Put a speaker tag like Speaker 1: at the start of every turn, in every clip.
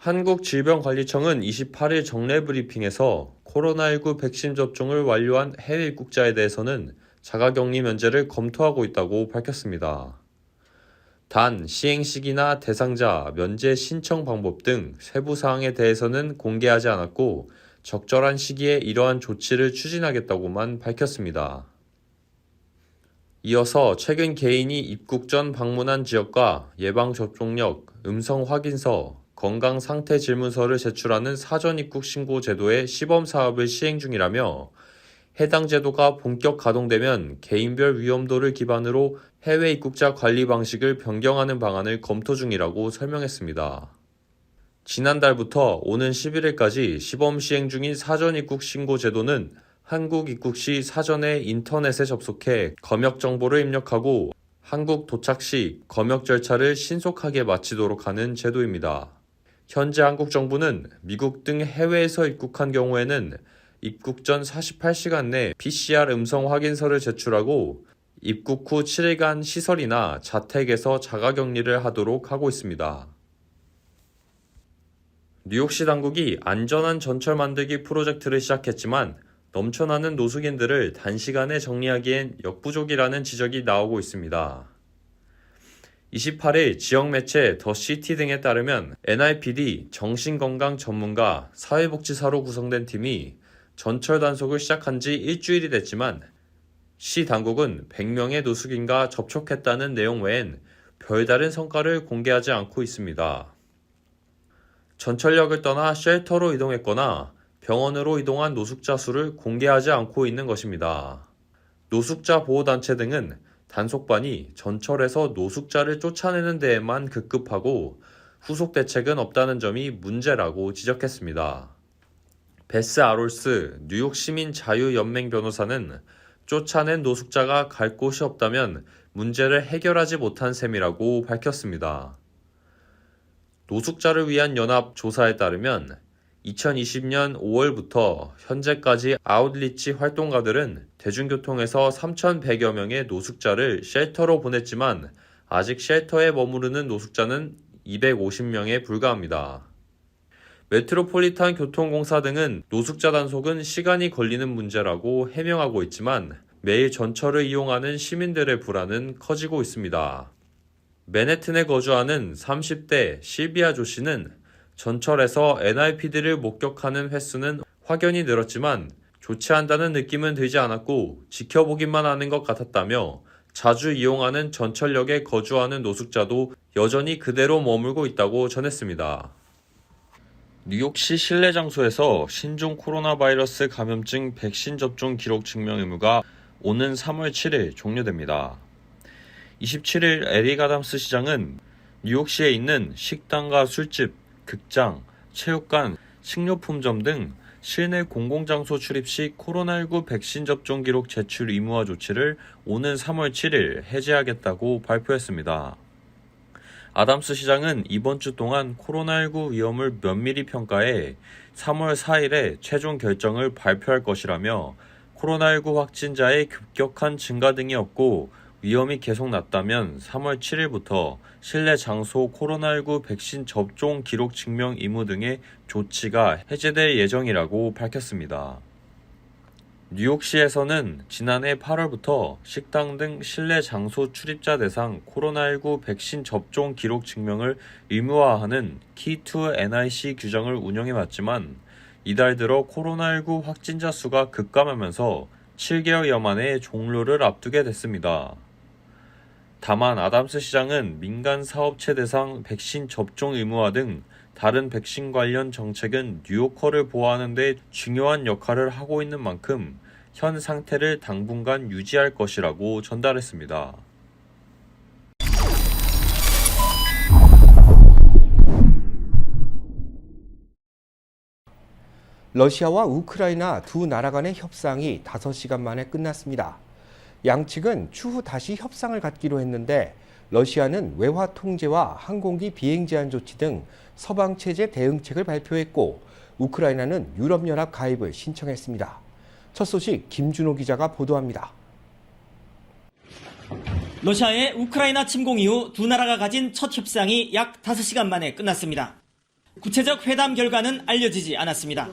Speaker 1: 한국질병관리청은 28일 정례 브리핑에서 코로나19 백신 접종을 완료한 해외 입국자에 대해서는 자가격리 면제를 검토하고 있다고 밝혔습니다. 단, 시행 시기나 대상자, 면제 신청 방법 등 세부 사항에 대해서는 공개하지 않았고 적절한 시기에 이러한 조치를 추진하겠다고만 밝혔습니다. 이어서 최근 개인이 입국 전 방문한 지역과 예방접종력, 음성 확인서, 건강상태 질문서를 제출하는 사전 입국 신고 제도의 시범 사업을 시행 중이라며 해당 제도가 본격 가동되면 개인별 위험도를 기반으로 해외 입국자 관리 방식을 변경하는 방안을 검토 중이라고 설명했습니다. 지난달부터 오는 11일까지 시범 시행 중인 사전 입국 신고 제도는 한국 입국 시 사전에 인터넷에 접속해 검역 정보를 입력하고 한국 도착 시 검역 절차를 신속하게 마치도록 하는 제도입니다. 현재 한국 정부는 미국 등 해외에서 입국한 경우에는 입국 전 48시간 내 PCR 음성 확인서를 제출하고 입국 후 7일간 시설이나 자택에서 자가격리를 하도록 하고 있습니다. 뉴욕시 당국이 안전한 전철 만들기 프로젝트를 시작했지만 넘쳐나는 노숙인들을 단시간에 정리하기엔 역부족이라는 지적이 나오고 있습니다. 28일 지역 매체 더 시티 등에 따르면 NIPD 정신건강 전문가 사회복지사로 구성된 팀이 전철 단속을 시작한 지 일주일이 됐지만 시 당국은 100명의 노숙인과 접촉했다는 내용 외엔 별다른 성과를 공개하지 않고 있습니다. 전철역을 떠나 쉘터로 이동했거나 병원으로 이동한 노숙자 수를 공개하지 않고 있는 것입니다. 노숙자 보호단체 등은 단속반이 전철에서 노숙자를 쫓아내는 데에만 급급하고 후속 대책은 없다는 점이 문제라고 지적했습니다. 베스 아롤스 뉴욕 시민 자유연맹 변호사는 쫓아낸 노숙자가 갈 곳이 없다면 문제를 해결하지 못한 셈이라고 밝혔습니다. 노숙자를 위한 연합 조사에 따르면 2020년 5월부터 현재까지 아웃리치 활동가들은 대중교통에서 3,100여 명의 노숙자를 쉘터로 보냈지만 아직 쉘터에 머무르는 노숙자는 250명에 불과합니다. 메트로폴리탄 교통공사 등은 노숙자 단속은 시간이 걸리는 문제라고 해명하고 있지만 매일 전철을 이용하는 시민들의 불안은 커지고 있습니다. 맨해튼에 거주하는 30대 실비아 조 씨는 전철에서 NIPD를 목격하는 횟수는 확연히 늘었지만 조치한다는 느낌은 들지 않았고 지켜보기만 하는 것 같았다며 자주 이용하는 전철역에 거주하는 노숙자도 여전히 그대로 머물고 있다고 전했습니다. 뉴욕시 실내 장소에서 신종 코로나 바이러스 감염증 백신 접종 기록 증명 의무가 오는 3월 7일 종료됩니다. 27일 에릭 아담스 시장은 뉴욕시에 있는 식당과 술집, 극장, 체육관, 식료품점 등 실내 공공장소 출입 시 코로나19 백신 접종 기록 제출 의무화 조치를 오는 3월 7일 해제하겠다고 발표했습니다. 아담스 시장은 이번 주 동안 코로나19 위험을 면밀히 평가해 3월 4일에 최종 결정을 발표할 것이라며 코로나19 확진자의 급격한 증가 등이 없고 위험이 계속 낮다면 3월 7일부터 실내 장소 코로나19 백신 접종 기록 증명 의무 등의 조치가 해제될 예정이라고 밝혔습니다. 뉴욕시에서는 지난해 8월부터 식당 등 실내 장소 출입자 대상 코로나19 백신 접종 기록 증명을 의무화하는 Key2 NIC 규정을 운영해왔지만 이달 들어 코로나19 확진자 수가 급감하면서 7개월여 만에 종료를 앞두게 됐습니다. 다만 아담스 시장은 민간 사업체 대상 백신 접종 의무화 등 다른 백신 관련 정책은 뉴요커를 보호하는 데 중요한 역할을 하고 있는 만큼 현 상태를 당분간 유지할 것이라고 전달했습니다.
Speaker 2: 러시아와 우크라이나 두 나라 간의 협상이 5시간 만에 끝났습니다. 양측은 추후 다시 협상을 갖기로 했는데 러시아는 외화 통제와 항공기 비행 제한 조치 등 서방 체제 대응책을 발표했고 우크라이나는 유럽연합 가입을 신청했습니다. 첫 소식 김준호 기자가 보도합니다.
Speaker 3: 러시아의 우크라이나 침공 이후 두 나라가 가진 첫 협상이 약 5시간 만에 끝났습니다. 구체적 회담 결과는 알려지지 않았습니다.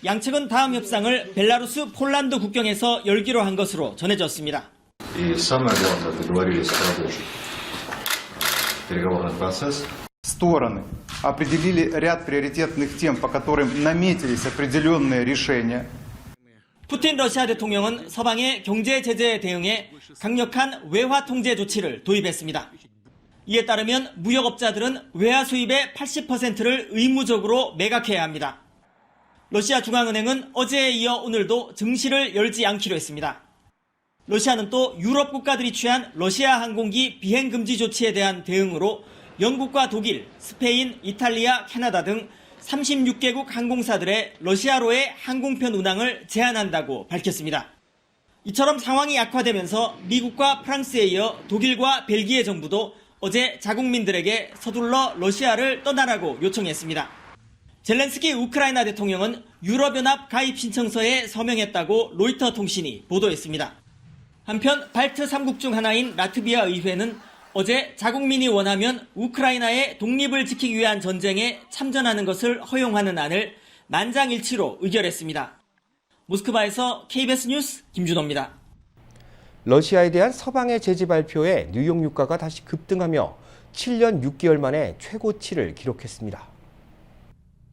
Speaker 3: 양측은 다음 협상을 벨라루스, 폴란드 국경에서 열기로 한 것으로 전해졌습니다.
Speaker 4: И самое главное, договорились продолжить переговорный процесс.
Speaker 5: Стороны определили ряд приоритетных тем, по которым наметились определенные решения.
Speaker 3: 푸틴 러시아 대통령은 서방의 경제 제재에 대응해 강력한 외화 통제 조치를 도입했습니다. 이에 따르면 무역업자들은 외화 수입의 80%를 의무적으로 매각해야 합니다. 러시아 중앙은행은 어제에 이어 오늘도 증시를 열지 않기로 했습니다. 러시아는 또 유럽 국가들이 취한 러시아 항공기 비행 금지 조치에 대한 대응으로 영국과 독일, 스페인, 이탈리아, 캐나다 등 36개국 항공사들의 러시아로의 항공편 운항을 제한한다고 밝혔습니다. 이처럼 상황이 악화되면서 미국과 프랑스에 이어 독일과 벨기에 정부도 어제 자국민들에게 서둘러 러시아를 떠나라고 요청했습니다. 젤렌스키 우크라이나 대통령은 유럽연합 가입 신청서에 서명했다고 로이터 통신이 보도했습니다. 한편 발트 3국 중 하나인 라트비아 의회는 어제 자국민이 원하면 우크라이나의 독립을 지키기 위한 전쟁에 참전하는 것을 허용하는 안을 만장일치로 의결했습니다. 모스크바에서 KBS 뉴스 김준호입니다.
Speaker 2: 러시아에 대한 서방의 제재 발표에 뉴욕 유가가 다시 급등하며 7년 6개월 만에 최고치를 기록했습니다.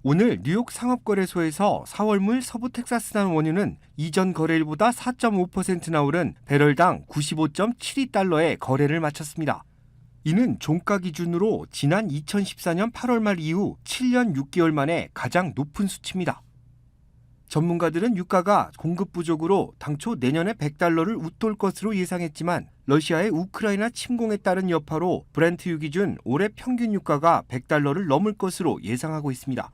Speaker 2: 오늘 뉴욕 상업거래소에서 4월물 서부 텍사스산 원유는 이전 거래일보다 4.5%나 오른 배럴당 95.72달러에 거래를 마쳤습니다. 이는 종가 기준으로 지난 2014년 8월 말 이후 7년 6개월 만에 가장 높은 수치입니다. 전문가들은 유가가 공급 부족으로 당초 내년에 100달러를 웃돌 것으로 예상했지만 러시아의 우크라이나 침공에 따른 여파로 브렌트유 기준 올해 평균 유가가 100달러를 넘을 것으로 예상하고 있습니다.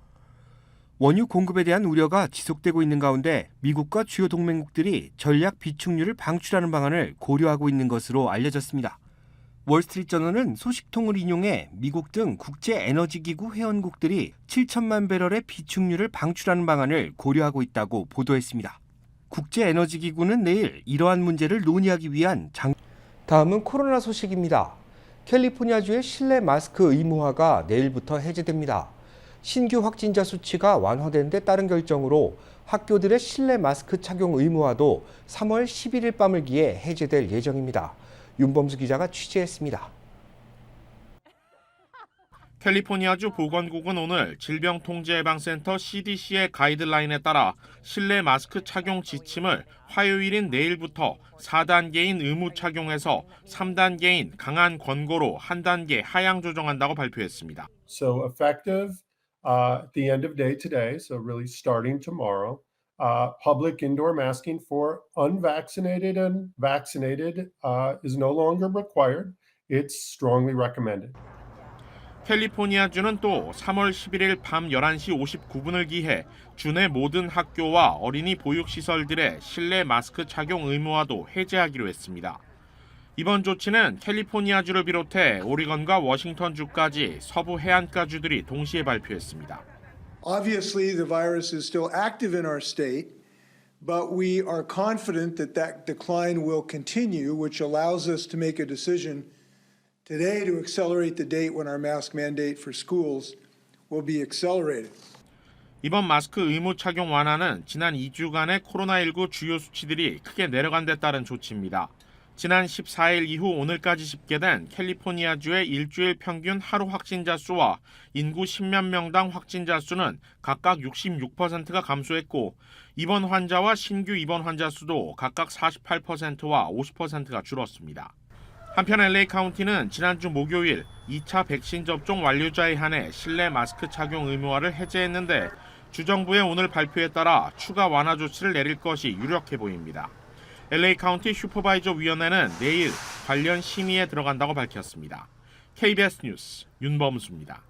Speaker 2: 원유 공급에 대한 우려가 지속되고 있는 가운데 미국과 주요 동맹국들이 전략 비축유를 방출하는 방안을 고려하고 있는 것으로 알려졌습니다. 월스트리트저널은 소식통을 인용해 미국 등 국제에너지기구 회원국들이 7천만 배럴의 비축유를 방출하는 방안을 고려하고 있다고 보도했습니다. 국제에너지기구는 내일 이러한 문제를 논의하기 위한 다음은 코로나 소식입니다. 캘리포니아주의 실내 마스크 의무화가 내일부터 해제됩니다. 신규 확진자 수치가 완화된 데 따른 결정으로 학교들의 실내 마스크 착용 의무화도 3월 11일 밤을 기해 해제될 예정입니다. 윤범수 기자가 취재했습니다.
Speaker 6: 캘리포니아주 보건국은 오늘 질병통제예방센터 CDC의 가이드라인에 따라 실내 마스크 착용 지침을 화요일인 내일부터 4단계인 의무 착용에서 3단계인 강한 권고로 한 단계 하향 조정한다고 발표했습니다.
Speaker 7: So effective at the end of day today, so really starting tomorrow, public indoor masking for unvaccinated and vaccinated is no longer required. It's strongly recommended.
Speaker 6: 캘리포니아주는 또 3월 11일 밤 11시 59분을 기해 주내 모든 학교와 어린이 보육시설들의 실내 마스크 착용 의무화도 해제하기로 했습니다. 이번 조치는 캘리포니아주를 비롯해 오리건과 워싱턴주까지 서부 해안가주들이 동시에 발표했습니다.
Speaker 8: Obviously, the virus is still active in our state, but we are confident that that decline will continue, which allows us to make a decision today to accelerate the date when our mask mandate for schools will be accelerated.
Speaker 6: 이번 마스크 의무 착용 완화는 지난 2주간의 코로나19 주요 수치들이 크게 내려간 데 따른 조치입니다. 지난 14일 이후 오늘까지 집계된 캘리포니아주의 일주일 평균 하루 확진자 수와 인구 10만 명당 확진자 수는 각각 66%가 감소했고 입원 환자와 신규 입원 환자 수도 각각 48%와 50%가 줄었습니다. 한편 LA 카운티는 지난주 목요일 2차 백신 접종 완료자에 한해 실내 마스크 착용 의무화를 해제했는데 주정부의 오늘 발표에 따라 추가 완화 조치를 내릴 것이 유력해 보입니다. LA 카운티 슈퍼바이저 위원회는 내일 관련 심의에 들어간다고 밝혔습니다. KBS 뉴스 윤범수입니다.